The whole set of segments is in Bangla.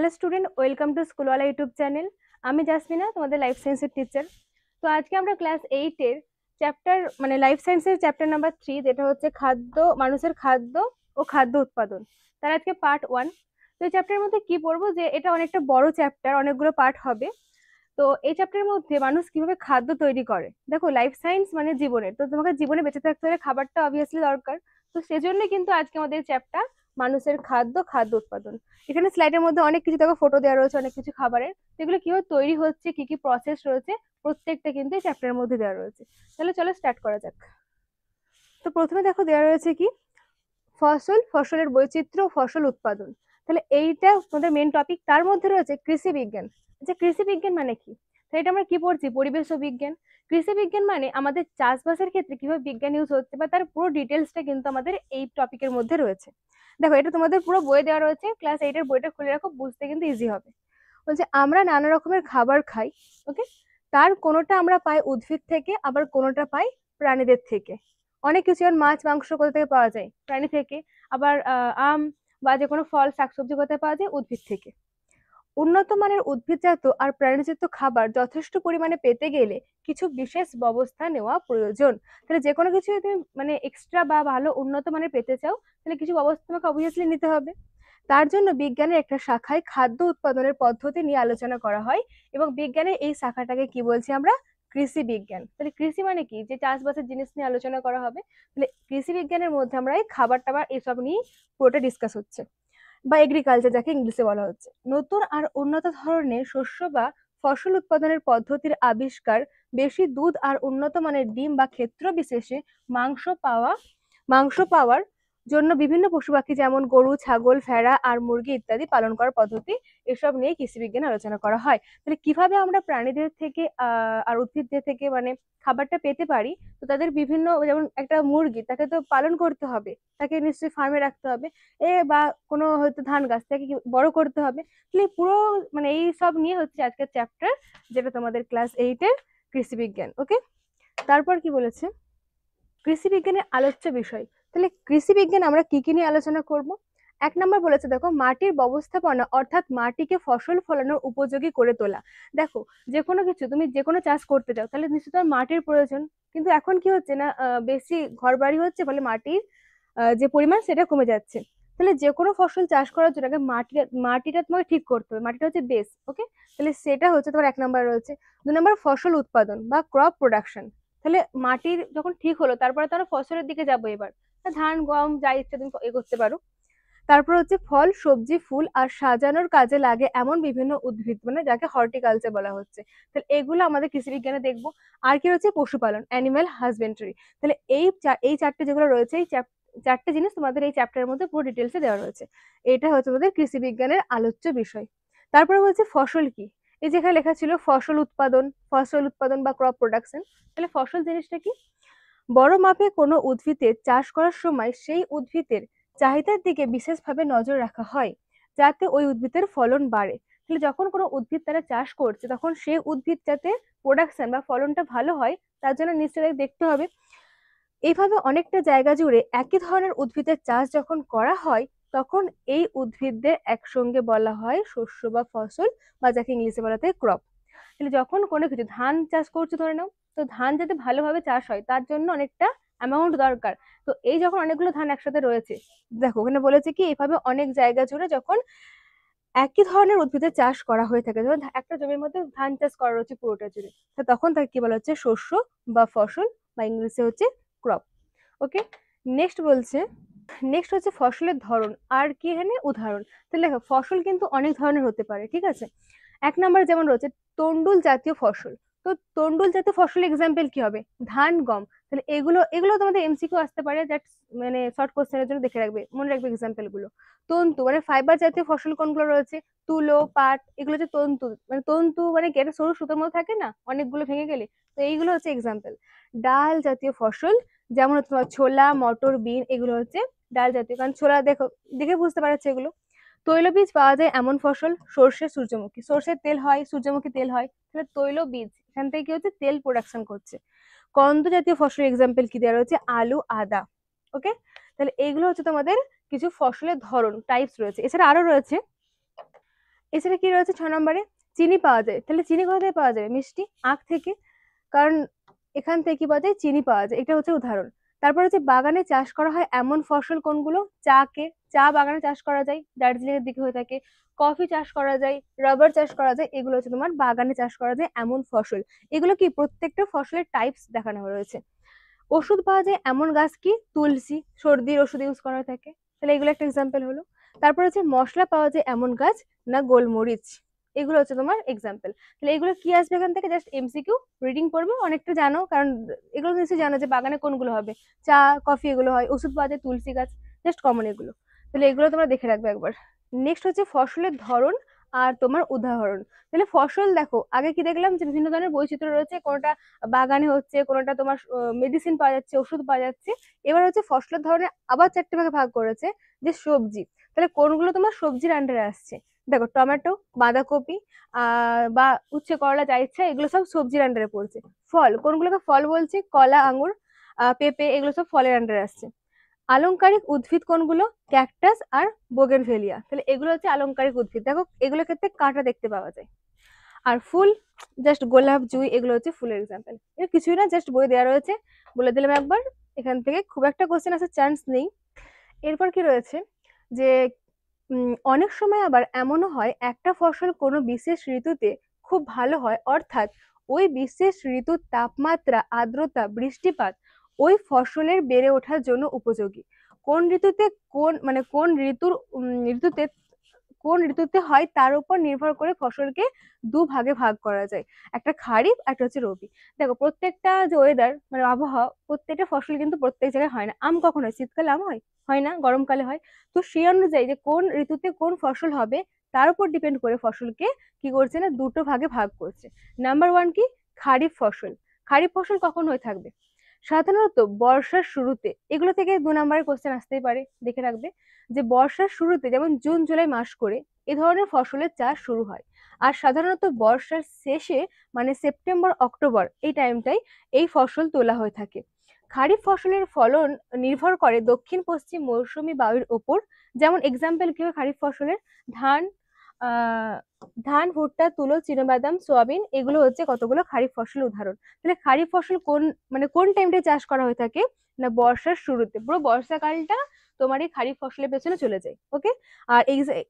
Hello student, welcome to Schoolwala YouTube channel. আমি জাসমিনা, তোমাদের লাইফ সায়েন্সের টিচার। তো আজকে আমরা ক্লাস 8-এর চ্যাপ্টার লাইফ সায়েন্সের চ্যাপ্টার নাম্বার 3, যেটা হচ্ছে খাদ্য, মানুষের খাদ্য ও খাদ্য উৎপাদন, তার আজকে পার্ট 1। তো এই চ্যাপ্টারের মধ্যে কি পড়বো, যে এটা অনেকটা বড় চ্যাপ্টার, অনেকগুলো পার্ট হবে। তো এই চ্যাপ্টারের মধ্যে মানুষ কিভাবে খাদ্য তৈরি করে। দেখো, লাইফ সায়েন্স মানে জীবনের, তো তোমাকে জীবনে বেঁচে থাকতে হলে খাবারটা অবভিয়াসলি দরকার। তো সেজন্য কিন্তু আজকে আমাদের চ্যাপ্টার মানুষের খাদ্য, খাদ্য উৎপাদন। এখানে স্লাইডের মধ্যে অনেক কিছু দেখো, ফটো দেওয়া রয়েছে অনেক কিছু খাবারের, যেগুলো কিভাবে তৈরি হচ্ছে, কি কি প্রসেস রয়েছে, প্রত্যেকটা কিন্তু এই চ্যাপ্টারের মধ্যে দেওয়া রয়েছে। তাহলে চলো স্টার্ট করা যাক। তো প্রথমে দেখো দেওয়া রয়েছে কি, ফসল, ফসলের বৈচিত্র্য ও ফসল উৎপাদন। তাহলে এইটা তোমাদের মেন টপিক। তার মধ্যে রয়েছে কৃষি বিজ্ঞান। আচ্ছা, কৃষি বিজ্ঞান মানে কি? তো এটা আমরা কি পড়ছি, পরিবেশ ও বিজ্ঞান। কৃষি বিজ্ঞান মানে আমাদের চাষবাসের ক্ষেত্রে কিভাবে বিজ্ঞান ইউজ হচ্ছে, বা তার পুরো ডিটেলসটা কিন্তু আমাদের এই টপিকের মধ্যে রয়েছে। দেখো, এটা তোমাদের পুরো বই দেওয়া রয়েছে, ক্লাস 8-এর বইটা খুলে রাখো, বুঝতে কিন্তু ইজি হবে। বলছে আমরা নানা রকমের খাবার খাই, ওকে। তার কোনোটা আমরা পাই উদ্ভিদ থেকে, আবার কোনোটা পাই প্রাণীদের থেকে। অনেক কিছু, যেমন মাছ মাংস কোথা থেকে পাওয়া যায়, প্রাণী থেকে। আবার আম বা যে কোনো ফল শাকসবজি কোথায় পাওয়া যায়, উদ্ভিদ থেকে। উন্নত মানের উদ্ভিদজাত আর প্রাণীজাত খাবার যথেষ্ট পরিমাণে পেতে গেলে কিছু বিশেষ ব্যবস্থা নেওয়া প্রয়োজন। তাহলে যে কোনো কিছু যদি এক্সট্রা বা ভালো উন্নত মানের পেতে চাও, তাহলে কিছু ব্যবস্থা তোমাকে অবভিয়াসলি নিতে হবে। তার জন্য বিজ্ঞানের একটা শাখায় খাদ্য উৎপাদনের পদ্ধতি নিয়ে আলোচনা করা হয়, এবং বিজ্ঞানের এই শাখাটাকে কি বলছি আমরা, কৃষি বিজ্ঞান। তাহলে কৃষি মানে কি, যে চাষবাসের জিনিস নিয়ে আলোচনা করা হবে। তাহলে কৃষি বিজ্ঞানের মধ্যে আমরা এই খাবার টাবার এসব নিয়ে পুরোটা ডিসকাস হচ্ছে, বা এগ্রিকালচার যাকে ইংলিশে বলা হচ্ছে। নতুন আর উন্নত ধরনের শস্য বা ফসল উৎপাদনের পদ্ধতির আবিষ্কার, বেশি দুধ আর উন্নত মানের ডিম বা ক্ষেত্র বিশেষে মাংস পাওয়ার জন্য বিভিন্ন পশু পাখি যেমন গরু, ছাগল, ভেড়া আর মুরগি ইত্যাদি পালন করার পদ্ধতি, এসব নিয়ে কৃষি বিজ্ঞানে আলোচনা করা হয়। তাহলে কিভাবে আমরা প্রাণীদের থেকে আর উদ্ভিদদের থেকে খাবারটা পেতে পারি। তো তাদের বিভিন্ন, যেমন একটা মুরগি, তাকে তো পালন করতে হবে, তাকে নিশ্চয়ই ফার্মে রাখতে হবে, বা কোনো হয়তো ধান গাছ, তাকে বড় করতে হবে। তাহলে পুরো এই সব নিয়ে হচ্ছে আজকের চ্যাপ্টার, যেটা তোমাদের ক্লাস 8-এর কৃষি বিজ্ঞান, ওকে। তারপর কি বলেছে, কৃষি বিজ্ঞানের আলোচ্য বিষয়। তাহলে কৃষি বিজ্ঞান আমরা কি কি নিয়ে আলোচনা করব। 1 নম্বর বলেছে, দেখো, মাটির ব্যবস্থাপনা, অর্থাৎ মাটিকে ফসল ফলানোর উপযোগী করে তোলা। দেখো, যে কোনো কিছু তুমি যে কোনো চাষ করতে চাও, তাহলে নিশ্চয়ই তার মাটির প্রয়োজন। কিন্তু এখন কি হচ্ছে না, বেশি ঘর বাড়ি হচ্ছে, ফলে মাটির যে পরিমাণ সেটা কমে যাচ্ছে। তাহলে যে কোনো ফসল চাষ করার জন্য আগে মাটিটা তোমাকে ঠিক করতে হবে, মাটিটা হচ্ছে বেস, ওকে। তাহলে সেটা হচ্ছে তোমার 1 নম্বর রয়েছে। 2 নম্বর ফসল উৎপাদন বা ক্রপ প্রোডাকশন। তাহলে মাটির যখন ঠিক হলো, তারপরে তো আমরা ফসলের দিকে যাবো এবার। ধান গম যা ইচ্ছা তুমি করতে পারো। তারপর হচ্ছে ফল, সবজি, ফুল আর সাজানোর কাজে লাগে এমন বিভিন্ন উদ্ভিদ, যাকে হর্টিকালচার বলা হচ্ছে। তাহলে এগুলো আমাদের কৃষি বিজ্ঞানে দেখবো। আর কি রয়েছে, পশুপালন, অ্যানিমাল হাজবেন্ডারি। তাহলে এই চারটে যেগুলো রয়েছে, এই চারটে জিনিস তোমাদের এই চ্যাপ্টারের মধ্যে পুরো ডিটেলসে দেওয়া রয়েছে। এটা হচ্ছে তোমাদের কৃষি বিজ্ঞানের আলোচ্য বিষয়। তারপরে বলছে ফসল কি। এই যেখানে লেখা ছিল ফসল উৎপাদন বা ক্রপ প্রোডাকশন। তাহলে ফসল জিনিসটা কি, বড় মাপে কোনো উদ্ভিদের চাষ করার সময় সেই উদ্ভিদের চাহিদার দিকে বিশেষভাবে নজর রাখা হয়, যাতে ওই উদ্ভিদের ফলন বাড়ে। তাহলে যখন কোনো উদ্ভিদ তারা চাষ করছে, তখন সেই উদ্ভিদ যাতে প্রোডাকশন বা ফলনটা ভালো হয়, তার জন্য নিশ্চয়ই দেখতে হবে। এইভাবে অনেকটা জায়গা জুড়ে একই ধরনের উদ্ভিদের চাষ যখন করা হয়, তখন এই উদ্ভিদদের একসঙ্গে বলা হয় শস্য বা ফসল, বা যাকে ইংলিশে বলা হয় ক্রপ। তাহলে যখন কোনো কিছু ধান চাষ করছে ধরে নাও, তো ধান যাতে ভালোভাবে চাষ হয়, তার জন্য অনেকটা অ্যামাউন্ট দরকার। তো এই যখন অনেকগুলো ধান একসাথে রয়েছে, দেখো ওখানে বলেছে কি, এইভাবে অনেক জায়গা জুড়ে যখন একই ধরনের উদ্ভিদের চাষ করা হয়ে থাকে, ধরুন একটা জমির মধ্যে ধান চাষ করা রয়েছে পুরোটা জুড়ে, তো তখন তাকে কি বলা হচ্ছে, শস্য বা ফসল, বা ইংলিশে হচ্ছে ক্রপ, ওকে। নেক্সট বলছে, নেক্সট হচ্ছে ফসলের ধরন আর কি, এখানে উদাহরণ। তাহলে দেখো, ফসল কিন্তু অনেক ধরনের হতে পারে, ঠিক আছে। 1 নম্বর যেমন রয়েছে তন্ডুল জাতীয় ফসল। তো তন্ডুল জাতীয় ফসলের এক্সাম্পল কি হবে, ধান, গম। তাহলে এগুলো এগুলো তোমাদের এমসিকিউ আসতে পারে, দ্যাট শর্ট কোশ্চেনের জন্য দেখে রাখবে, মনে রাখবে এক্সাম্পল গুলো। তন্তু ফাইবার জাতীয় ফসল কোনগুলো রয়েছে, তুলো, পাট, এগুলো হচ্ছে তন্তু। তন্তু কি, একটা সরু সুতোর মতো থাকে না, অনেকগুলো ভেঙে গেলে, তো এইগুলো হচ্ছে এক্সাম্পল। ডাল জাতীয় ফসল, যেমন হচ্ছে তোমার ছোলা, মটর, বিন, এগুলো হচ্ছে ডাল জাতীয়, কারণ ছোলা দেখো, দেখে বুঝতে পারছে এগুলো। তৈলবীজ পাওয়া যায় এমন ফসল, সর্ষে, সূর্যমুখী। সর্ষের তেল হয়, সূর্যমুখী তেল হয়, তাহলে তৈলবীজ এখান থেকে কি হচ্ছে, তেল প্রোডাকশন করছে। কন্দ জাতীয় ফসলের এক্সাম্পল কি দেওয়া রয়েছে, আলু, আদা, ওকে। তাহলে এইগুলো হচ্ছে তোমাদের কিছু ফসলের ধরন, টাইপস রয়েছে। এছাড়া আরো রয়েছে এছাড়া কি রয়েছে 6 নম্বরে, চিনি পাওয়া যায়। তাহলে চিনি কোথা থেকে পাওয়া যাবে? মিষ্টি আখ থেকে, কারণ এখান থেকে কি পাওয়া যায়? চিনি পাওয়া যায়। এটা হচ্ছে উদাহরণ। তারপর হচ্ছে বাগানে চাষ করা হয় এমন ফসল কোনগুলো? চা বাগানে চাষ করা যায়, দার্জিলিং এর দিকে হয়ে থাকে। কফি চাষ করা যায়, রাবার চাষ করা যায়, এগুলো হচ্ছে তোমার বাগানে চাষ করা যায় এমন ফসল। এগুলো কি প্রত্যেকটা ফসলের টাইপস দেখানো রয়েছে। ওষুধ পাওয়া যায় এমন গাছ কি? তুলসী, সর্দির ওষুধে ইউজ করা হয়ে থাকে। তাহলে এগুলো একটা এক্সাম্পল হলো। তারপর হচ্ছে মশলা পাওয়া যায় এমন গাছ, না গোলমরিচ। এগুলো হচ্ছে তোমার এক্সাম্পল। তাহলে এগুলো কি আসবে এখান থেকে? জাস্ট এমসিকিউ, রিডিং পড়বে, অনেকটা জানো, কারণ এগুলো নিশ্চয়ই জানো যে বাগানে কোনগুলো হবে। চা, কফি এগুলো হয়, ওষুধ পাওয়া যায় তুলসী গাছ, জাস্ট কমন এগুলো। তাহলে এগুলো তোমরা দেখে রাখবে একবার। নেক্সট হচ্ছে ফসলের ধরন আর তোমার উদাহরণ। তাহলে ফসল দেখো, আগে কি দেখলাম যে বিভিন্ন ধরনের বৈচিত্র্য রয়েছে, কোনটা বাগানে হচ্ছে, কোনটা তোমার মেডিসিন পাওয়া যাচ্ছে, ওষুধ পাওয়া যাচ্ছে। এবার হচ্ছে ফসলের ধরনের আবার 4টে ভাগে ভাগ করেছে, যে সবজি। তাহলে কোনগুলো তোমার সবজির আন্ডারে আসছে? দেখো, টমেটো, বাঁধাকপি বা উচ্ছে করলা, যা ইচ্ছা, এগুলো সব সবজির আন্ডারে পড়ছে। ফল, কোনগুলোকে ফল বলছে? কলা, আঙুর, পেঁপে, এগুলো সব ফলের আন্ডারে আসছে। আলংকারিক উদ্ভিদ কোনগুলো? ক্যাকটাস আর বোগেনভেলিয়া। তাহলে এগুলো হচ্ছে আলংকারিক উদ্ভিদ। দেখো, এগুলোর ক্ষেত্রে কাঁটা দেখতে পাওয়া যায়। আর ফুল, জাস্ট গোলাপ, জুঁই, এগুলো হচ্ছে ফুলের এক্সাম্পল। এটা কিছুই না, জাস্ট বই দেওয়া রয়েছে, বলে দিলাম একবার। এখান থেকে খুব একটা কোশ্চেন আসার চান্স নেই। এরপর কি রয়েছে যে অনেক সময় আবার এমনও হয় একটা ফসল কোনো বিশেষ ঋতুতে খুব ভালো হয়, অর্থাৎ ওই বিশেষ ঋতুর তাপমাত্রা, আর্দ্রতা, বৃষ্টিপাত ওই ফসলের বেড়ে ওঠার জন্য উপযোগী। কোন ঋতুতে, ঋতুতে কোন ঋতুতে হয় তার উপর নির্ভর করে ফসলকে দুভাগে ভাগ করা যায়। একটা খারিফ, একটা হচ্ছে রবি। দেখো, প্রত্যেকটা যে ওয়েদার, মানে আবহাওয়া, প্রত্যেকটা ফসল কিন্তু প্রত্যেক জায়গায় হয় না। আম কখন হয়? শীতকালে আম হয়? হয় না, গরমকালে হয়। তো সেই অনুযায়ী যে কোন ঋতুতে কোন ফসল হবে, তার উপর ডিপেন্ড করে ফসলকে কি করছে না, দুটো ভাগে ভাগ করছে। নাম্বার ওয়ান কি? খারিফ ফসল। খারিফ ফসল কখন হয়ে থাকবে? সাধারণত বর্ষার শুরুতে। এগুলো থেকে 2 নম্বরের কোশ্চেন আসতেই পারে, দেখে রাখবে। যে বর্ষার শুরুতে, যেমন জুন জুলাই মাস করে এ ধরনের ফসলের চাষ শুরু হয়। আর সাধারণত বর্ষার শেষে, মানে সেপ্টেম্বর অক্টোবর, এই টাইমটাই এই ফসল তোলা হয়ে থাকে। খারিফ ফসলের ফলন নির্ভর করে দক্ষিণ পশ্চিম মৌসুমী বায়ুর ওপর। যেমন এক্সাম্পল কি হয় খারিফ ফসলের? ধান, আহ ধান, ভুট্টা, তুলো, চীনাবাদাম, সোয়াবিন, এগুলো হচ্ছে কতগুলো খারিফ ফসলের উদাহরণ। তাহলে খারিফ ফসল কোন টাইমটা চাষ করা হয়ে থাকে? না, বর্ষার শুরুতে। পুরো বর্ষাকালটা তোমার এই খারিফ ফসলের পেছনে চলে যায়। ওকে। আর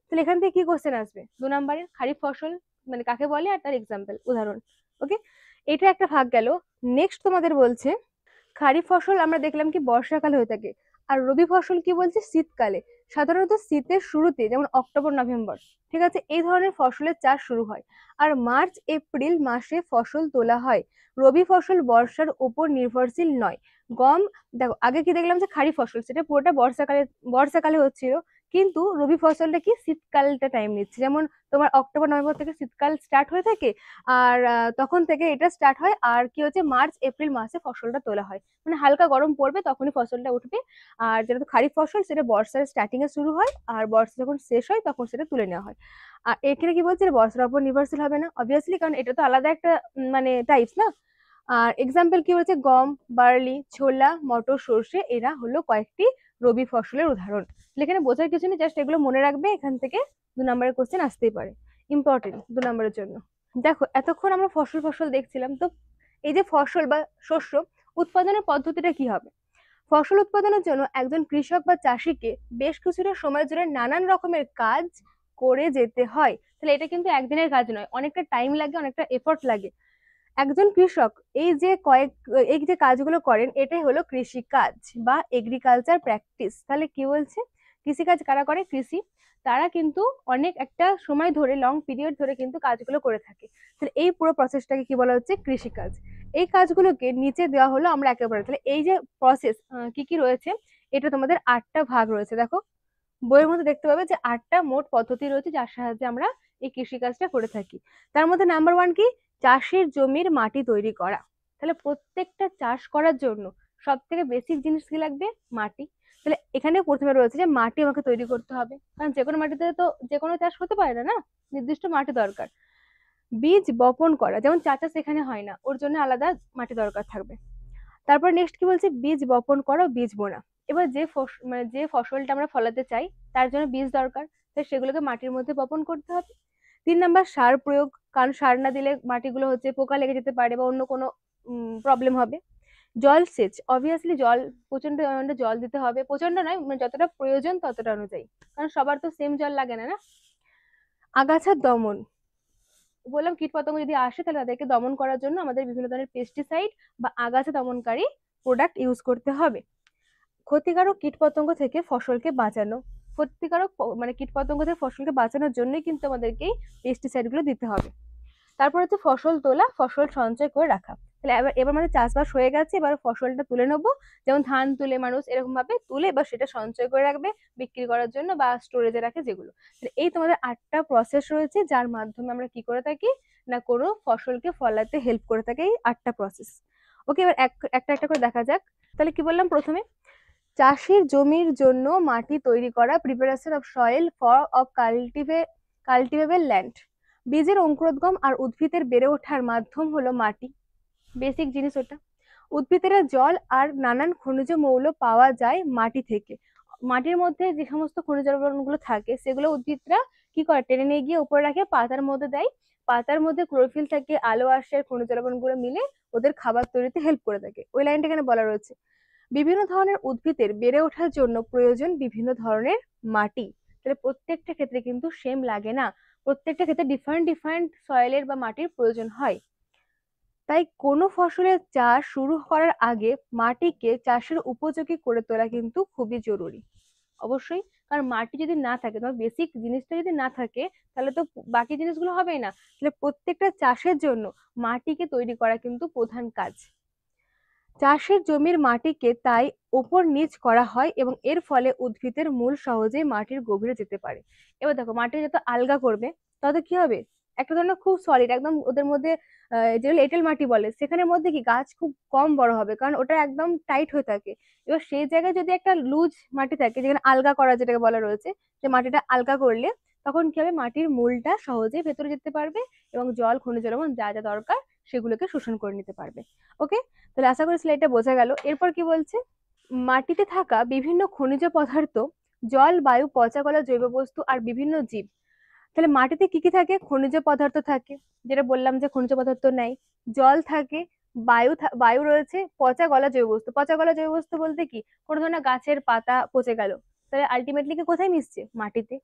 তাহলে এখান থেকে কি কোশ্চেন আসবে? 2 নম্বরের খারিফ ফসল মানে কাকে বলে, আর তার এক্সাম্পল, উদাহরণ। ওকে, এটা একটা ভাগ গেল। নেক্সট তোমাদের বলছে, খারিফ ফসল আমরা দেখলাম কি বর্ষাকালে হয়ে থাকে। আর রবি ফসল কি বলছে? শীতকালে। সাধারণত শীতের শুরুতে, যেমন অক্টোবর নভেম্বর, ঠিক আছে, এই ধরনের ফসলের চাষ শুরু হয়। আর মার্চ এপ্রিল মাসে ফসল তোলা হয়। রবি ফসল বর্ষার উপর নির্ভরশীল নয়। গম, দেখো আগে কি দেখলাম যে খারিফ ফসল সেটা পুরোটা বর্ষাকালে হচ্ছিল, কিন্তু রবি ফসলটা কি শীতকালটা টাইম নিচ্ছে। যেমন তোমার অক্টোবর নভেম্বর থেকে শীতকাল স্টার্ট হয়ে থাকে, আর তখন থেকে এটা স্টার্ট হয়, আর কি হচ্ছে মার্চ এপ্রিল মাসে ফসলটা তোলা হয়। মানে হালকা গরম পড়বে তখনই ফসলটা উঠবে। আর যেটা তো খারিফ ফসল, সেটা বর্ষার স্টার্টিং এ শুরু হয়, আর বর্ষা যখন শেষ হয় তখন সেটা তুলে নেওয়া হয়। আর এখানে কি বলছে? এটা বর্ষার উপর নির্ভরশীল হবে না, অবভিয়াসলি, কারণ এটা তো আলাদা একটা মানে টাইপস না। আর এক্সাম্পল কি বলছে? গম, বার্লি, ছোলা, মটর, সর্ষে, এরা হলো কয়েকটি রবি ফসলের উদাহরণ। এখানে বোঝার কিছু নেই, জাস্ট এগুলো মনে রাখবে। এখান থেকে 2 নম্বরের কোশ্চেন আসতেই পারে, ইম্পর্টেন্ট 2 নম্বরের জন্য। দেখো, এতক্ষণ আমরা ফসল ফসল দেখছিলাম, তো এই যে ফসল বা শস্য উৎপাদনের পদ্ধতিটা কি হবে? ফসল উৎপাদনের জন্য একজন কৃষক বা চাষিকে বেশ কিছুটা সময় জুড়ে নানান রকমের কাজ করে যেতে হয়। তাহলে এটা কিন্তু একদিনের কাজ নয়, অনেকটা টাইম লাগে, অনেকটা এফোর্ট লাগে। একজন কৃষক এই যে কাজগুলো করেন, এটাই হলো কৃষি কাজ বা এগ্রিকালচার প্র্যাকটিস। তাহলে কি বলছে? কৃষিকাজ কারা করে? কৃষি। তারা কিন্তু অনেক একটা সময় ধরে, লং পিরিয়ড ধরে কিন্তু কাজগুলো করে থাকে। তাহলে এই পুরো প্রসেসটাকে কি বলা হচ্ছে? কৃষিকাজ। এই কাজগুলোকে নিচে দেওয়া হলো আমরা একেবারে। তাহলে এই যে প্রসেস কি কি রয়েছে, এটা তোমাদের 8টা ভাগ রয়েছে। দেখো, বইয়ের মধ্যে দেখতে পাবে যে 8টা মোট পদ্ধতি রয়েছে, যার সাহায্যে আমরা এই কৃষিকাজটা করে থাকি। তার মধ্যে নাম্বার ওয়ান কি? চাষের জমির মাটি তৈরি করা। তাহলে প্রত্যেকটা চাষ করার জন্য সব থেকে বেসিক জিনিস কি লাগবে? মাটি। তাহলে এখানে প্রথমে রয়েছে যে মাটি আমাকে তৈরি করতে হবে, কারণ যে কোনো মাটিতে তো যে কোনো চাষ হতে পারে না, না, নির্দিষ্ট মাটি দরকার। বীজ বপন করা, যেমন চা চাষ এখানে হয় না, ওর জন্য আলাদা মাটি দরকার থাকবে। তারপর নেক্সট কি বলছে? বীজ বপন করো, বীজ বোনা। এবার যে ফসলটা আমরা ফলাতে চাই, তার জন্য বীজ দরকার, তাই সেগুলোকে মাটির মধ্যে বপন করতে হবে। 3 নাম্বার সার প্রয়োগ, কারণ সার না দিলে মাটিগুলো হচ্ছে পোকা লেগে যেতে পারে বা অন্য কোনো প্রবলেম হবে। জলসেচ, অবভিয়াসলি জল প্রচন্ড অ্যামাউন্টে জল দিতে হবে, প্রচন্ড নয় মানে যতটা প্রয়োজন ততটা অনুযায়ী, কারণ সবার তো সেম জল লাগে না না। আগাছা দমন, বললাম কীটপতঙ্গ যদি আসে তাহলে তাদেরকে দমন করার জন্য আমাদের বিভিন্ন ধরনের পেস্টিসাইড বা আগাছা দমনকারী প্রোডাক্ট ইউজ করতে হবে। ক্ষতিকারক কীটপতঙ্গ থেকে ফসলকে বাঁচানো, ক্ষতিকারক মানে কীটপতঙ্গ থেকে ফসলকে বাঁচানোর জন্যই কিন্তু আমাদেরকে পেস্টিসাইড গুলো দিতে হবে। তারপর হচ্ছে ফসল তোলা, ফসল সঞ্চয় করে রাখা। তাহলে এবার এবার আমাদের চাষবাস হয়ে গেছে, এবার ফসলটা তুলে নেবো, যেমন ধান তুলে মানুষ এরকম ভাবে তুলে এবার সেটা সঞ্চয় করে রাখবে বিক্রি করার জন্য বা স্টোরেজে রাখে যেগুলো। এই তোমাদের 8টা প্রসেস রয়েছে যার মাধ্যমে আমরা কি করে থাকি না কোনো ফসলকে ফলাতে হেল্প করে থাকে, এই 8টা প্রসেস। ওকে, এবার একটা একটা করে দেখা যাক। তাহলে কি বললাম, প্রথমে চাষের জমির জন্য মাটি তৈরি করা, preparation of soil for of cultivable land. বীজের অঙ্কুরোদ্গম আর উদ্ভিদের বেড়ে ওঠার মাধ্যম হলো মাটি, বেসিক জিনিস ওটা। উদ্ভিদেরা জল আর নানান খনিজ মৌল পাওয়া যায় মাটি থেকে। মাটির মধ্যে যে সমস্ত খনিজ লবণগুলো থাকে সেগুলো উদ্ভিদরা কি করে টেনে নিয়ে গিয়ে উপরে রাখে, পাতার মধ্যে দেয়। পাতার মধ্যে ক্লোরোফিল থাকে, আলো আসে, খনিজ লবণগুলো মিলে ওদের খাবার তৈরিতে হেল্প করে থাকে। ওই লাইনটা এখানে বলা রয়েছে। বিভিন্ন ধরনের উদ্ভিদের বেড়ে ওঠার জন্য প্রয়োজন বিভিন্ন ধরনের মাটি। তাহলে প্রত্যেকটা ক্ষেত্রে কিন্তু সেম লাগে না, প্রত্যেকটা ক্ষেত্রে ডিফারেন্ট ডিফারেন্ট সয়েলের বা মাটির প্রয়োজন হয়। তাই কোনো ফসলের চাষ শুরু করার আগে মাটিকে চাষের উপযোগী করে তোলা কিন্তু খুবই জরুরি। অবশ্যই, কারণ মাটি যদি না থাকে, তোমার বেসিক জিনিসটা যদি না থাকে তাহলে তো বাকি জিনিসগুলো হবেই না। তাহলে প্রত্যেকটা চাষের জন্য মাটিকে তৈরি করা কিন্তু প্রধান কাজ। চাষের জমির মাটিকে তাই ওপর নিচ করা হয় এবং এর ফলে উদ্ভিদের মূল সহজেই মাটির গভীরে যেতে পারে। এবার দেখো মাটি যত আলগা করবে তত কি হবে, একটা ধরনের খুব সলিড একদম ওদের মধ্যে যেগুলো এঁটেল মাটি বলে সেখানের মধ্যে কি গাছ খুব কম বড় হবে, কারণ ওটা একদম টাইট হয়ে থাকে। এবার সেই জায়গায় যদি একটা লুজ মাটি থাকে যেখানে আলগা করা যেটাকে বলা রয়েছে, যে মাটিটা আলগা করলে তখন কি হবে, মাটির মূলটা সহজেই ভেতরে যেতে পারবে এবং জল খনিজ লবণ যা যা দরকার সেগুলোকে শোষণ করে নিতে পারবে। ওকে, তাহলে আশা করি স্লাইডটা বোঝা গেল। এরপর কি বলছে, মাটিতে থাকা বিভিন্ন খনিজ পদার্থ, জল, বায়ু, পচা গলা জৈব বস্তু আর বিভিন্ন জীব। তাহলে মাটিতে কি কি থাকে, খনিজ পদার্থ থাকে, যেটা বললাম যে খনিজ পদার্থ নেই, জল থাকে, বায়ু রয়েছে, পচা গলা জৈব বস্তু। পচা গলা জৈব বস্তু বলতে কি, কোনো ধরনের গাছের পাতা পচে গেল, তাহলে আলটিমেটলি কি কোথায় মিশছে, মাটিতে।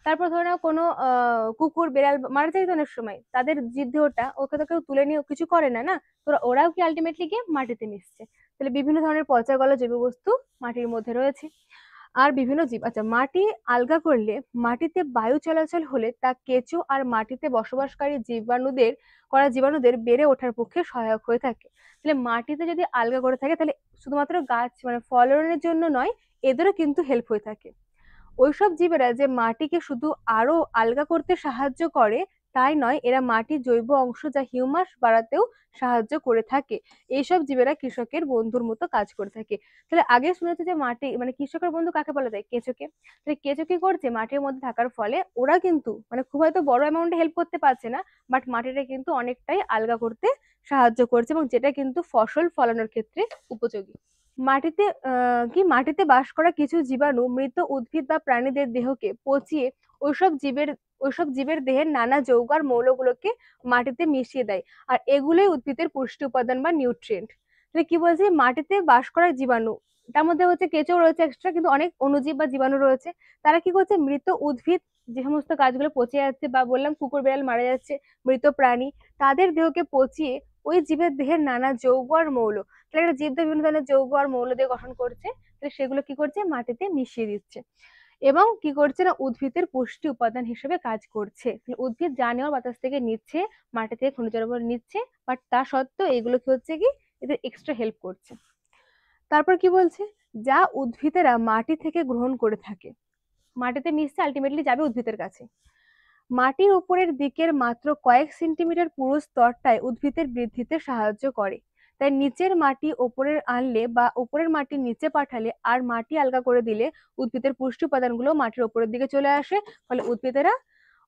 তারপর ধরো না কোনো কুকুর বেড়াল মারা যায় তো অনেক সময়, তাদের জীবদেহটা ওকে তো কেউ তুলে নিয়ে কিছু করে না না, তো ওরাও কি আলটিমেটলি গিয়ে মাটিতে মিশছে। তাহলে বিভিন্ন ধরনের পচা গলা জৈব বস্তু মাটির মধ্যে রয়েছে। আর বিভিন্ন জীব, আচ্ছা মাটি আলগা করলে মাটিতে বায়ু চলাচল হলে তা কেঁচো আর মাটিতে বসবাসকারী জীবাণুদের বেড়ে ওঠার পক্ষে সহায়ক হয়ে থাকে। তাহলে মাটিতে যদি আলগা করে থাকে তাহলে শুধুমাত্র গাছ মানে ফলনের জন্য নয়, এদেরও কিন্তু হেল্প হয়ে থাকে। ওইসব জীবেরা যে মাটিকে শুধু আরো আলগা করতে সাহায্য করে তাই নয়, এরা মাটির জৈব অংশ যা হিউমাস বাড়াতেও সাহায্য করে থাকে। এইসব জীবেরা কৃষকের বন্ধুর মতো কাজ করে থাকে। তাহলে আগে শুনেছি যে মাটি মানে কৃষকের বন্ধু কাকে বলা যায়, কেঁচোকে। তাহলে কেঁচো কি করছে, মাটির মধ্যে থাকার ফলে ওরা কিন্তু মানে খুব হয়তো বড় অ্যামাউন্টে হেল্প করতে পারছে না, বাট মাটিটা কিন্তু অনেকটাই আলগা করতে সাহায্য করছে এবং যেটা কিন্তু ফসল ফলানোর ক্ষেত্রে উপযোগী। মাটিতে মাটিতে বাস করা কিছু জীবাণু মৃত উদ্ভিদ বা প্রাণীদের দেহকে পচিয়ে ওইসব জীবের দেহের নানা যৌগ আর মৌলগুলোকে মাটিতে মিশিয়ে দেয়, আর এগুলোই উদ্ভিদের পুষ্টি উপাদান বা নিউট্রিয়েন্ট। তাহলে কি বলছে, মাটিতে বাস করা জীবাণু, তার মধ্যে হচ্ছে কেঁচো রয়েছে এক্সট্রা, কিন্তু অনেক অণুজীব বা জীবাণু রয়েছে। তারা কি করছে, মৃত উদ্ভিদ যে সমস্ত গাছগুলো পচে যাচ্ছে বা বললাম কুকুর বেড়াল মারা যাচ্ছে, মৃত প্রাণী, তাদের দেহকে পচিয়ে ওই জীবের দেহের নানা যৌগ আর মৌল, তাহলে একটা জীব বিভিন্ন ধরনের যৌগ আর মৌল দিয়ে গঠন করছে, তাহলে সেগুলো কি করছে, মাটিতে মিশিয়ে দিচ্ছে এবং কি করছে না উদ্ভিদের পুষ্টি উপাদান হিসেবে কাজ করছে। উদ্ভিদ যা নেওয়ার বাতাস থেকে নিচ্ছে, মাটি থেকে খনিজ লবণ নিচ্ছে, বাট তা সত্ত্বেও এগুলো কি হচ্ছে কি, এদের এক্সট্রা হেল্প করছে। তারপর কি বলছে, যা উদ্ভিদেরা মাটি থেকে গ্রহণ করে থাকে, মাটিতে মিশছে আলটিমেটলি যাবে উদ্ভিদের কাছে। মাটির উপরের দিকের মাত্র কয়েক সেন্টিমিটার পুরু স্তরটাই উদ্ভিদের বৃদ্ধিতে সাহায্য করে। তাই নিচের মাটি ওপরের আনলে বা ওপরের মাটি নিচে পাঠালে আর মাটি আলগা করে দিলে উদ্ভিদের পুষ্টি উপাদানগুলো মাটির উপরের দিকে চলে আসে, ফলে উদ্ভিদেরা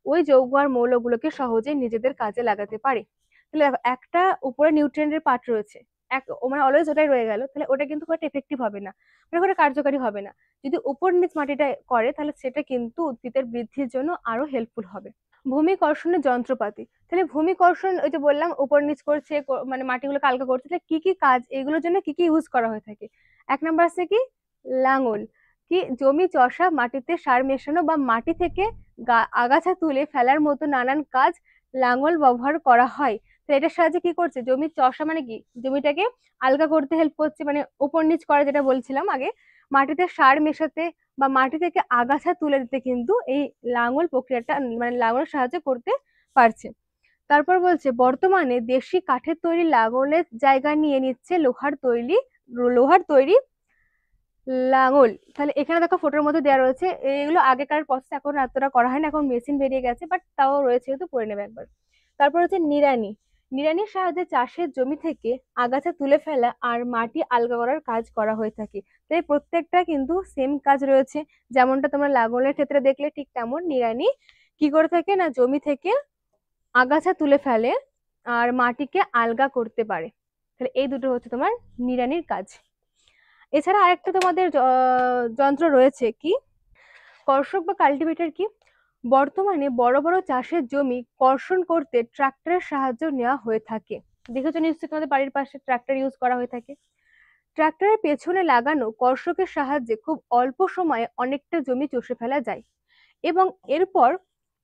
ওই যৌগ আর মৌলগুলোকে সহজে নিজেদের কাজে লাগাতে পারে। তাহলে দেখো একটা উপরে নিউট্রিয়েন্টের পার্ট রয়েছে, মানে অলওয়েজ ওটাই রয়ে গেল, তাহলে ওটা কিন্তু খুব এফেক্টিভ হবে না, মানে ওটা কার্যকারী হবে না। যদি উপর নিচ মাটিটা করে তাহলে সেটা কিন্তু উদ্ভিদের বৃদ্ধির জন্য আরো হেল্পফুল হবে। ভূমিকর্ষণের যন্ত্রপাতি। তাহলে ভূমিকর্ষণ ওই যে বললাম উপর নিচ করছে, মানে মাটিগুলোকে আলগা করছে, তাহলে কি কি কাজ, এগুলোর জন্য কি কি ইউজ করা হয়ে থাকে? এক নম্বর আছে কি, লাঙল। কি, জমি চষা, মাটিতে সার মেশানো বা মাটি থেকে আগাছা তুলে ফেলার মতো নানান কাজ লাঙল ব্যবহার করা হয়। তো এটার সাহায্যে কি করছে, জমি চষা মানে কি, জমিটাকে আলগা করতে হেল্প করছে, মানে উপর নিচ করা যেটা বলছিলাম আগে, মাটিতে সার মেশাতে বা মাটি থেকে আগাছা তুলে দিতে কিন্তু এই লাঙল প্রক্রিয়াটা, মানে লাঙলের সাহায্যে করতে পারছে। তারপর বলছে বর্তমানে দেশি কাঠের তৈরি লাঙলের জায়গা নিয়ে নিচ্ছে লোহার তৈরি লাঙল। তাহলে এখানে দেখো ফটোর মধ্যে দেওয়া রয়েছে, এগুলো আগেকার প্রসেস, এখন এতটা করা হয় না, এখন মেশিন বেরিয়ে গেছে, বাট তাও রয়েছে, তো পড়ে নেবে একবার। তারপর হচ্ছে নিড়ানি। নিড়ানির সাহায্যে চাষের জমি থেকে আগাছা তুলে ফেলা আর মাটি আলগা করার কাজ করা হয়ে থাকে। তাই প্রত্যেকটা কিন্তু সেম কাজ রয়েছে, যেমনটা তোমরা লাঙলের ক্ষেত্রে দেখলে ঠিক তেমন নিড়ানি কি করে থাকে না, জমি থেকে আগাছা তুলে ফেলে আর মাটিকে আলগা করতে পারে। তাহলে এই দুটো হচ্ছে তোমার নিড়ানির কাজ। এছাড়া আরেকটা তোমাদের যন্ত্র রয়েছে কি, কর্ষক বা কাল্টিভেটর। কি, বর্তমানে বড় বড় চাষের জমি কর্ষণ করতে ট্রাক্টরের সাহায্য নেওয়া হয়ে থাকে। দেখেছো নিশ্চয়ই তোমাদের বাড়ির পাশে ট্রাক্টর ইউজ করা হয়ে থাকে। ট্রাক্টরের পেছনে লাগানো কর্ষকের সাহায্যে খুব অল্প সময়ে অনেকটা জমি চষে ফেলা যায় এবং এরপর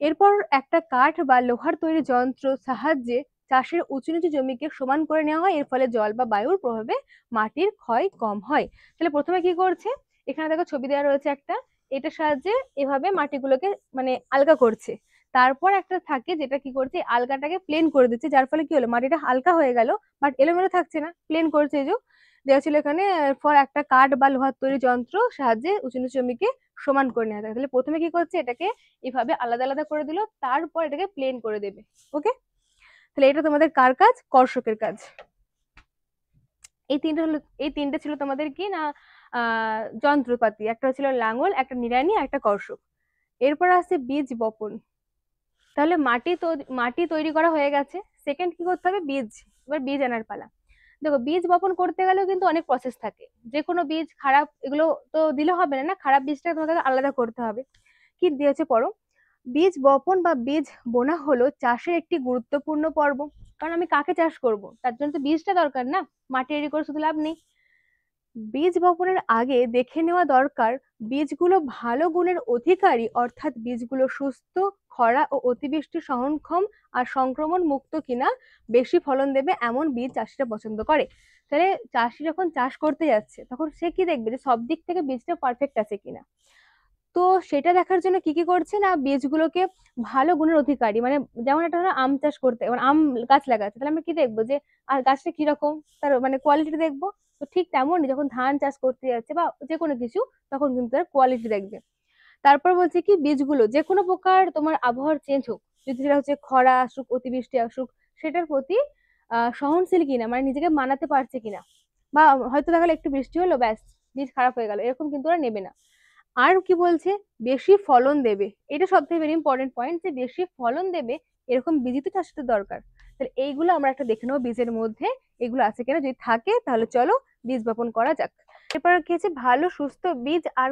এরপর একটা কাঠ বা লোহার তৈরি যন্ত্র সাহায্যে চাষের উঁচু নিচু জমিকে সমান করে নেওয়া হয়। এর ফলে জল বা বায়ুর প্রভাবে মাটির ক্ষয় কম হয়। তাহলে প্রথমে কি করছে, এখানে দেখো ছবি দেওয়া রয়েছে একটা, এটার সাহায্যে এভাবে মাটিগুলোকে মানে আলগা করছে। তারপর একটা থাকে যেটা কি করছে, আলগাটাকে প্লেন করে দিচ্ছে, যার ফলে কি হলো, মাটিটা হালকা হয়ে গেল, বাট এলোমেলো থাকছে না, প্লেন করছে। এই যে দেওয়া ছিল এখানে, ফর একটা কাঠ বা লোহার তৈরি যন্ত্র সাহায্যে উঁচু নিচু জমিকে সমান করে নেওয়া যায়। তাহলে প্রথমে কি করছে, এটাকে এভাবে আলাদা আলাদা করে দিল, তারপর এটাকে প্লেন করে দেবে। ওকে, তাহলে এটা তোমাদের কার কাজ, কর্ষকের কাজ। এই তিনটে ছিল তোমাদের কি না, যন্ত্রপাতি। একটা ছিল লাঙল, একটা নিড়ানি, আর একটা কর্ষক। এরপর আছে বীজ বপন। তাহলে মাটি তৈরি করা হয়ে গেছে, সেকেন্ড কি করতে হবে, বীজ। এবার বীজ আনার পালা। দেখো বীজ বপন করতে গেলেও কিন্তু অনেক প্রসেস থাকে, যে কোনো বীজ খারাপ এগুলো তো দিলে হবে না, না খারাপ বীজটা তোমাকে আলাদা করতে হবে। কি দিয়েছে পড়ো, বীজ বপন বা বীজ বোনা হলো চাষের একটি গুরুত্বপূর্ণ পর্ব। কারণ আমি কাকে চাষ করব, তার জন্য তো বীজটা দরকার না, মাটি রেডি করে শুধু লাভ নেই। বীজ বপনের আগে দেখে নেওয়া দরকার বীজগুলো ভালো গুণের অধিকারী, অর্থাৎ বীজগুলো সুস্থ, খরা ও অতিবৃষ্টি সহনক্ষম আর সংক্রমণ মুক্ত কিনা, বেশি ফলন দেবে এমন বীজ চাষিরা পছন্দ করে। তাহলে চাষি যখন চাষ করতে যাচ্ছে তখন সে কি দেখবে, যে সব দিক থেকে বীজটা পারফেক্ট আছে কিনা। তো সেটা দেখার জন্য কি কি করছে না, বীজগুলোকে ভালো গুণের অধিকারী, মানে যেমন একটা ধরো আম চাষ করতে, মানে আম গাছ লাগাচ্ছে, তাহলে আমরা কি দেখবো, যে আর গাছটা কিরকম, তার মানে কোয়ালিটি দেখবো। তো ঠিক তেমনই যখন ধান চাষ করতে যাচ্ছে বা যে কোনো কিছু, তখন কিন্তু তার কোয়ালিটি দেখবে। তারপর বলছে কি, বীজগুলো যে কোনো প্রকার তোমার আবহাওয়ার চেঞ্জ হোক, যদি সেটা হচ্ছে খরা আসুক, অতিবৃষ্টি আসুক, সেটার প্রতি সহনশীল কিনা, মানে নিজেকে মানাতে পারছে কিনা। বা হয়তো দেখা গেলো একটু বৃষ্টি হলো, ব্যাস বীজ খারাপ হয়ে গেল, এরকম কিন্তু ওরা নেবে না। আর কি বলছে, বেশি ফলন দেবে, এটা সব থেকে ভেরি ইম্পর্টেন্ট পয়েন্ট, যে বেশি ফলন দেবে এরকম বীজই তো চাষের দরকার। তাহলে এইগুলো আমরা একটা দেখে নেবো বীজের মধ্যে এগুলো আছে কিনা, যদি থাকে তাহলে চলো বীজ বপন করা যাক। এরপর কি আছে, ভালো সুস্থ বীজ আর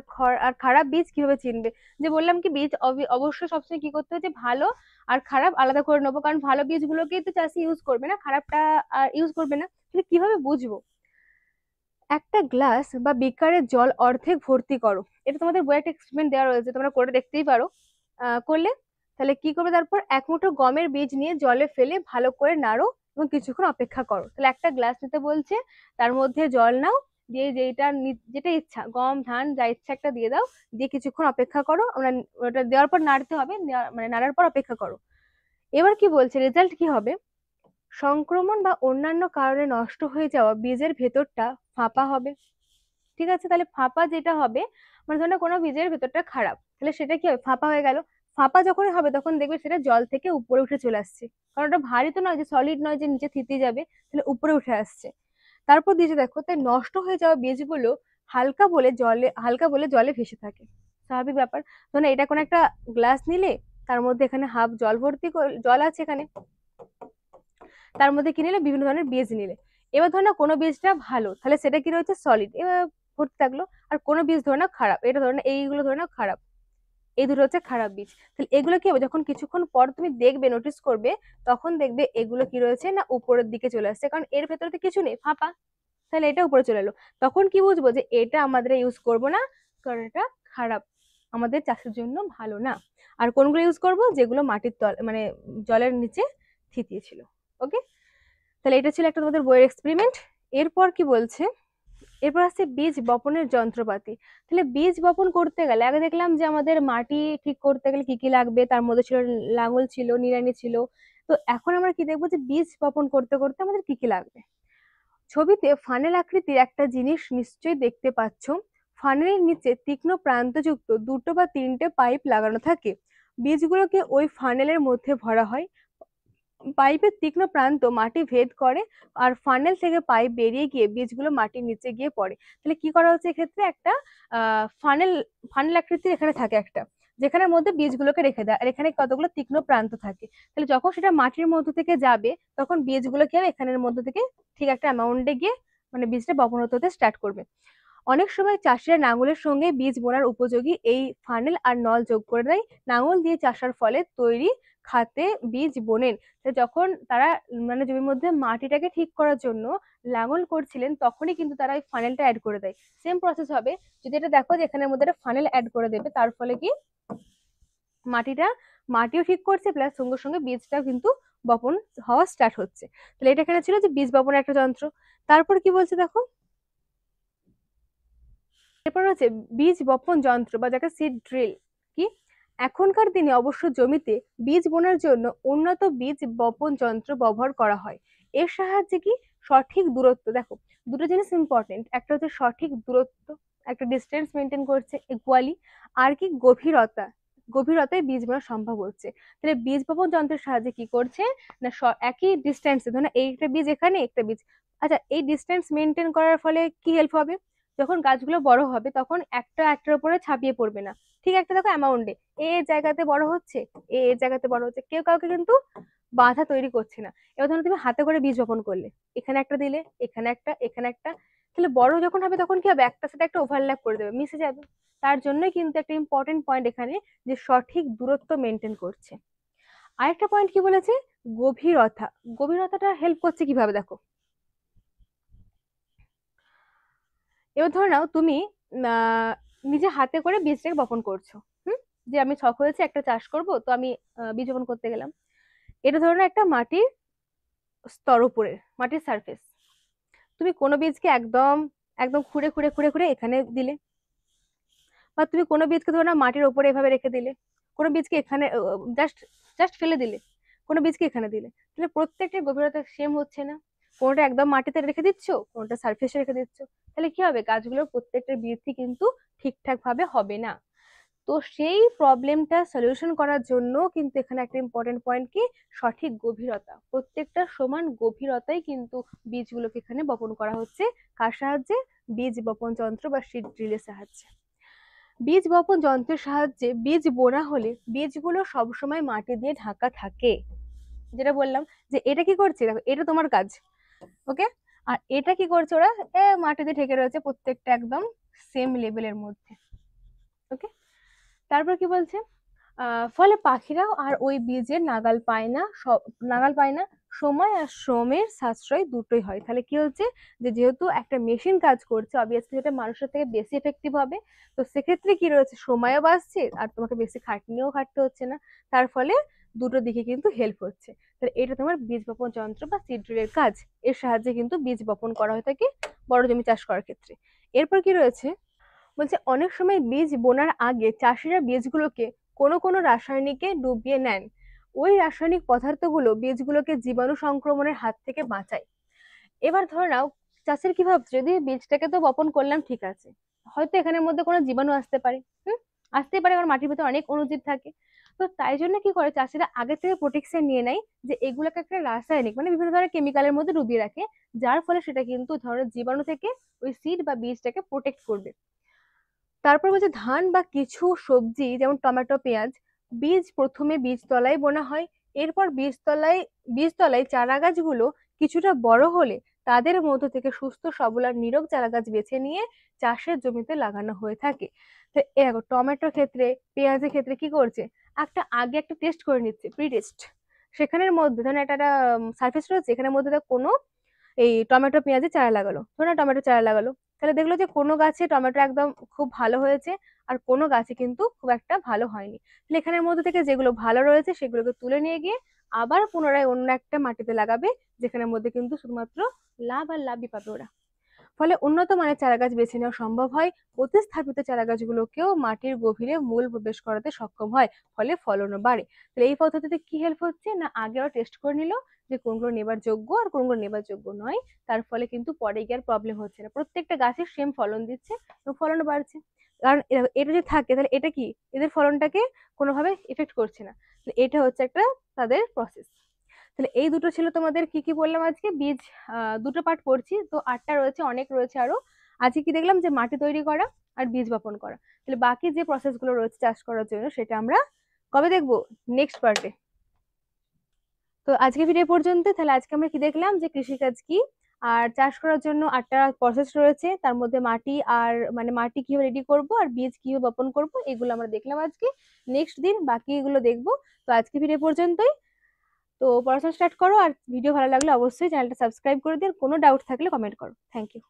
খারাপ বীজ কিভাবে চিনবে। যে বললাম কি, বীজ অবশ্যই সবসময় কি করতে হবে, যে ভালো আর খারাপ আলাদা করে নেবো, কারণ ভালো বীজগুলোকেই তো চাষি ইউজ করবে না, খারাপটা আর ইউজ করবে না। তাহলে কিভাবে বুঝবো, একটা গ্লাস বা বিকারে জল অর্ধেক ভর্তি করো, এটা তোমাদের বইয়ে একটা এক্সপেরিমেন্ট দেওয়া রয়েছে, তোমরা করে দেখতেই পারো। করলে তাহলে কি করবে, তারপর এক মুঠো গমের বীজ নিয়ে জলে ফেলে ভালো করে নাড়ো এবং কিছুক্ষণ অপেক্ষা করো। তাহলে একটা গ্লাস নিতে বলছে, তার মধ্যে জল নাও, দিয়ে যেটা ইচ্ছা, গম ধান যা ইচ্ছা একটা দিয়ে দাও, দিয়ে কিছুক্ষণ অপেক্ষা করো। আমরা ওটা দেওয়ার পর নাড়তে হবে, মানে নাড়ার পর অপেক্ষা করো। এবার কি বলছে, রেজাল্ট কি হবে, সংক্রমণ বা অন্যান্য কারণে নষ্ট হয়ে যাওয়া বীজের ভেতরটা ফাঁপা হবে। ঠিক আছে, তাহলে ফাঁপা যেটা হবে, মানে ধরো কোনো বীজের ভেতরটা খারাপ, তাহলে সেটা কি হবে, ফাঁপা হয়ে গেল। ফাঁপা যখনই হবে তখন দেখবে সেটা জল থেকে উপরে উঠে চলে আসছে, কারণ ওটা ভারী তো নয়, যে সলিড নয় যে নিচে থিতে যাবে, তাহলে উপরে উঠে আসছে। তারপর দিয়েছে দেখো, তাই নষ্ট হয়ে যাওয়া বীজগুলো হালকা বলে জলে ভেসে থাকে। স্বাভাবিক ব্যাপার। ধরো এটা কোনো একটা গ্লাস নিলে, তার মধ্যে এখানে হাফ জল ভর্তি জল আছে এখানে, তার মধ্যে কি নিলে, বিভিন্ন ধরনের বীজ নিলে। এবার ধরো না কোনো বীজটা ভালো, তাহলে সেটা কি রয়েছে, সলিড, এবার ভর্তি থাকলো। আর কোনো বীজ ধরে নাও খারাপ, এটা ধরে না, এইগুলো ধরে নাও খারাপ, এই দুটো হচ্ছে খারাপ বীজ। তাহলে এগুলো কি হবে, যখন কিছুক্ষণ পর তুমি দেখবে, নোটিস করবে, তখন দেখবে এগুলো কি রয়েছে না উপরের দিকে চলে আসছে, কারণ এর ভেতরে তো কিছু নেই, ফাঁপা। তাহলে এটা উপরে চলে এলো। তখন কি বুঝবো যে এটা আমাদের ইউজ করব না, কারণ এটা খারাপ, আমাদের চাষের জন্য ভালো না। আর কোনগুলো ইউজ করব, যেগুলো মাটির তল মানে জলের নিচে থিতিয়ে ছিল। ওকে, তাহলে এটা ছিল একটা তোমাদের বইয়ের এক্সপেরিমেন্ট। এরপর কি বলছে, এরপর আসছে বীজ বপনের যন্ত্রপাতি। তাহলে বীজ বপন করতে গেলে আগে দেখলাম যে আমাদের মাটি ঠিক করতে গেলে কি কি লাগবে, তার মধ্যে ছিল লাঙল, ছিল নিড়ানি ছিল। তো এখন আমরা কি দেখবো, যে বীজ বপন করতে করতে আমাদের কি কি লাগবে। ছবিতে ফানেল আকৃতির একটা জিনিস নিশ্চয়ই দেখতে পাচ্ছ। ফানেলের নিচে তীক্ষ্ণ প্রান্তযুক্ত দুটো বা তিনটে পাইপ লাগানো থাকে। বীজগুলোকে ওই ফানেলের মধ্যে ভরা হয়। পাইপের তীক্ষ্ণ প্রান্ত মাটি ভেদ করে, আর ফানেল থেকে পাইপ বেরিয়ে গিয়ে বীজগুলো মাটির নিচে গিয়ে পড়ে। তাহলে কি করা হচ্ছে, এক্ষেত্রে একটা ফানেল ফানেল আকৃতির এখানে থাকে একটা, যেখানের মধ্যে বীজগুলোকে রেখে দেয়, আর এখানে কতগুলো তীক্ষ্ণ প্রান্ত থাকে। তাহলে যখন সেটা মাটির মধ্যে থেকে যাবে, তখন বীজগুলো কি হবে, এখানের মধ্যে থেকে ঠিক একটা অ্যামাউন্টে গিয়ে মানে বীজটা বপন হতে হতে স্টার্ট করবে। অনেক সময় চাষিরা নাঙলের সঙ্গে বীজ বোনার উপযোগী এই ফানেল আর নল যোগ করে দেয়। নাঙল দিয়ে চাষার ফলে তৈরি খাতে বীজ বোনেন। যখন তারা মানে জমির মধ্যে মাটিটাকে ঠিক করার জন্য লাঙল করছিলেন, তখনই কিন্তু তারা ওই ফানেলটা অ্যাড করে দেয়। সেম প্রসেস হবে, যদি এটা দেখো যে এখানের মধ্যে একটা ফানেল অ্যাড করে দেবে, তার ফলে কি মাটিও ঠিক করছে, প্লাস সঙ্গে সঙ্গে বীজটাও কিন্তু বপন হওয়া স্টার্ট হচ্ছে। তাহলে এটা এখানে ছিল যে বীজ বপনের একটা যন্ত্র। তারপর কি বলছে দেখো, এরপর হচ্ছে বীজ বপন যন্ত্র বা যাকে সিড ড্রিল। কি, এখনকার দিনে অবশ্য জমিতে বীজ বোনার জন্য উন্নত বীজ বপন যন্ত্র ব্যবহার করা হয়। এর সাহায্যে কি সঠিক দূরত্ব, দেখো দুটো জিনিস ইম্পর্টেন্ট, একটা হচ্ছে সঠিক দূরত্ব, একটা ডিস্টেন্স মেনটেন করছে ইকুয়ালি, আর কি গভীরতায় বীজ বোনা সম্ভব হচ্ছে। তাহলে বীজ বপন যন্ত্রের সাহায্যে কি করছে না, একই ডিস্টেন্সে, ধরো একটা বীজ এখানে, একটা বীজ, আচ্ছা এই ডিস্টেন্স মেনটেন করার ফলে কি হেল্প হবে, যখন গাছগুলো বড় হবে তখন একটা একটার উপরে ছাপিয়ে পড়বে না। ঠিক একটা দেখো অ্যামাউন্টে, এ জায়গাতে বড় হচ্ছে, এ জায়গাতে বড় হচ্ছে, কেউ কাউকে কিন্তু বাধা তৈরি করছে না। এবার ধরো তুমি হাতে করে বীজ বপন করলে, এখানে একটা দিলে, এখানে একটা, এখানে একটা, তাহলে বড় যখন হবে তখন কি হবে, একটা সাথে একটা ওভারল্যাপ করে দেবে, মিশে যাবে। তার জন্যই কিন্তু একটা ইম্পর্টেন্ট পয়েন্ট এখানে, যে সঠিক দূরত্ব মেনটেন করছে। আরেকটা পয়েন্ট কি বলেছে, গভীরতা। গভীরতাটা হেল্প করছে কিভাবে দেখো, এবার ধরে নাও তুমি নিজে হাতে করে বীজটাকে বপন করছো। হুম, যে আমি শখ হয়েছে একটা চাষ করব, তো আমি বীজ বপন করতে গেলাম। এটা ধরো না একটা মাটির স্তর, উপরে মাটির সারফেস, তুমি কোনো বীজকে একদম একদম খুঁড়ে খুঁড়ে খুঁড়ে খুঁড়ে এখানে দিলে, বা তুমি কোনো বীজকে ধরো না মাটির উপরে এভাবে রেখে দিলে, কোনো বীজকে এখানে জাস্ট জাস্ট ফেলে দিলে, কোনো বীজকে এখানে দিলে, তাহলে প্রত্যেকটার গভীরতা সেম হচ্ছে না। কোনোটা একদম মাটিতে রেখে দিচ্ছ, কোনোটা সারফেসে রেখে দিচ্ছ, তাহলে কি হবে, গাছগুলোর প্রত্যেকটার বৃদ্ধি কিন্তু ঠিকঠাক ভাবে হবে না। তো সেই প্রবলেমটা সলিউশন করার জন্য কিন্তু এখানে একটা ইম্পর্টেন্ট পয়েন্ট কি, সঠিক গভীরতা, প্রত্যেকটা সমান গভীরতায় কিন্তু বীজগুলোকে এখানে বপন করা হচ্ছে। কার সাহায্যে, বীজ বপন যন্ত্র বা সিড ড্রিলের সাহায্যে। বীজ বপন যন্ত্রের সাহায্যে বীজ বোনা হলে বীজগুলো সবসময় মাটি দিয়ে ঢাকা থাকে। যেটা বললাম, যে এটা কি করছে দেখো, এটা তোমার কাজ, ওকে, আর এটা কি করছে, ওরা মাটি দিয়ে ঢেকে রয়েছে, প্রত্যেকটা একদম সেম লেভেলের মধ্যে। ওকে, তারপর কি বলছে, ফলে পাখিরাও আর ওই বীজের নাগাল পায় না, নাগাল পায় না, সময় আর শ্রমের সাশ্রয় দুটোই হয়। তাহলে কি হচ্ছে, যে যেহেতু একটা মেশিন কাজ করছে, অবভিয়াসলি সেটা মানুষের থেকে বেশি এফেক্টিভ হবে। তো সেক্ষেত্রে কি রয়েছে, সময়ও বাঁচছে, আর তোমাকে বেশি খাটনিও খাটতে হচ্ছে না। তার ফলে দুটো দিকে কিন্তু হেল্প হচ্ছে। তাহলে এটা তোমার বীজ বপন যন্ত্র বা সিড ড্রিলের কাজ। এর সাহায্যে কিন্তু বীজ বপন করা হয়ে থাকে বড় জমি চাষ করার ক্ষেত্রে। এরপর কি রয়েছে, বলছে অনেক সময় বীজ বোনার আগে চাষিরা বীজগুলোকে কোনো কোনো রাসায়নিকে ডুবিয়ে নেন। ওই রাসায়নিক পদার্থগুলো বীজগুলোকে জীবাণু সংক্রমণের হাত থেকে বাঁচায়। এবার ধরে নাও, চাষের কি ভাবছে, যদি বীজটাকে তো বপন করলাম ঠিক আছে, হয়তো এখানের মধ্যে কোনো জীবাণু আসতে পারে, হুম, আসতেই পারে, কারণ মাটির ভিতরে অনেক অণুজীব থাকে। তো তাই জন্য কি করে, চাষিরা আগে থেকে প্রোটেকশন নিয়ে নেয়, যে এগুলোকে একটা রাসায়নিক মানে বিভিন্ন ধরনের কেমিক্যালের মধ্যে ডুবিয়ে রাখে, যার ফলে সেটা কিন্তু ধরনের জীবাণু থেকে ওই সিড বা বীজটাকে প্রোটেক্ট করবে। তারপর বলছে ধান বা কিছু সবজি যেমন টমেটো, পেঁয়াজ, বীজ প্রথমে বীজতলায় বোনা হয়। এরপর বীজতলায় চারা গাছগুলো কিছুটা বড় হলে তাদের মধ্য থেকে সুস্থ সবল আর নীরোগ চারা গাছ বেছে নিয়ে চাষের জমিতে লাগানো হয়ে থাকে। তো দেখো টমেটোর ক্ষেত্রে, পেঁয়াজের ক্ষেত্রে কি করছে, আগে একটা টেস্ট করে নিচ্ছে, প্রি টেস্ট। সেখানের মধ্যে ধরুন একটা সার্ফেস রয়েছে, এখানের মধ্যে কোনো এই টমেটো পেঁয়াজের চারা লাগালো, ধরুন টমেটো চারা লাগালো, তাহলে দেখলো যে কোনো গাছে টমেটো একদম খুব ভালো হয়েছে আর কোনো গাছে কিন্তু খুব একটা ভালো হয়নি। তাহলে এখানের মধ্যে থেকে যেগুলো ভালো রয়েছে সেগুলোকে তুলে নিয়ে গিয়ে আবার পুনরায় অন্য একটা মাটিতে লাগাবে, যেখানের মধ্যে কিন্তু শুধুমাত্র লাভ আর লাভই পাবে ওরা। ফলে উন্নত মানের চারাগাছ বেছে নেওয়া সম্ভব হয়। প্রতিস্থাপিত চারাগাছগুলোকেও মাটির গভীরে মূল প্রবেশ করাতে সক্ষম হয়, ফলে ফলনও বাড়ে। তাহলে এই পদ্ধতিতে কি হেল্প হচ্ছে না, আগে ওরা টেস্ট করে নিল যে কোনগুলো নেবার যোগ্য আর কোনগুলো নেবার যোগ্য নয়। তার ফলে কিন্তু পরে গিয়ে আর প্রবলেম হচ্ছে না, প্রত্যেকটা গাছের সেম ফলন দিচ্ছে এবং ফলনও বাড়ছে। কারণ এটা যদি থাকে তাহলে এটা কি এদের ফলনটাকে কোনোভাবে এফেক্ট করছে না। এটা হচ্ছে একটা তাদের প্রসেস। তাহলে এই দুটো ছিল তোমাদের, কি কি বললাম আজকে, বীজ দুটো পার্ট পড়ছি তো, 8টা রয়েছে, অনেক রয়েছে আরো। আজকে কি দেখলাম যে মাটি তৈরি করা আর বীজ বপন করা। তাহলে বাকি যে প্রসেস গুলো রয়েছে চাষ করার জন্য সেটা আমরা কবে দেখবো, নেক্সট পার্টে। তো আজকে ভিডিও পর্যন্ত। তাহলে আজকে আমরা কি দেখলাম যে কৃষিকাজ কি, আর চাষ করার জন্য 8টা প্রসেস রয়েছে, তার মধ্যে মাটি আর মানে মাটি কিভাবে রেডি করব আর বীজ কিভাবে বপন করব এগুলো আমরা দেখলাম আজকে। নেক্সট দিন বাকি এগুলো দেখবো। তো আজকে ভিডিও পর্যন্তই। তো পড়াশোনা স্টার্ট করো, আর ভিডিও ভালো লাগলে অবশ্যই চ্যানেলটা সাবস্ক্রাইব করে দিও, কোনো ডাউট থাকলে কমেন্ট করো। Thank you.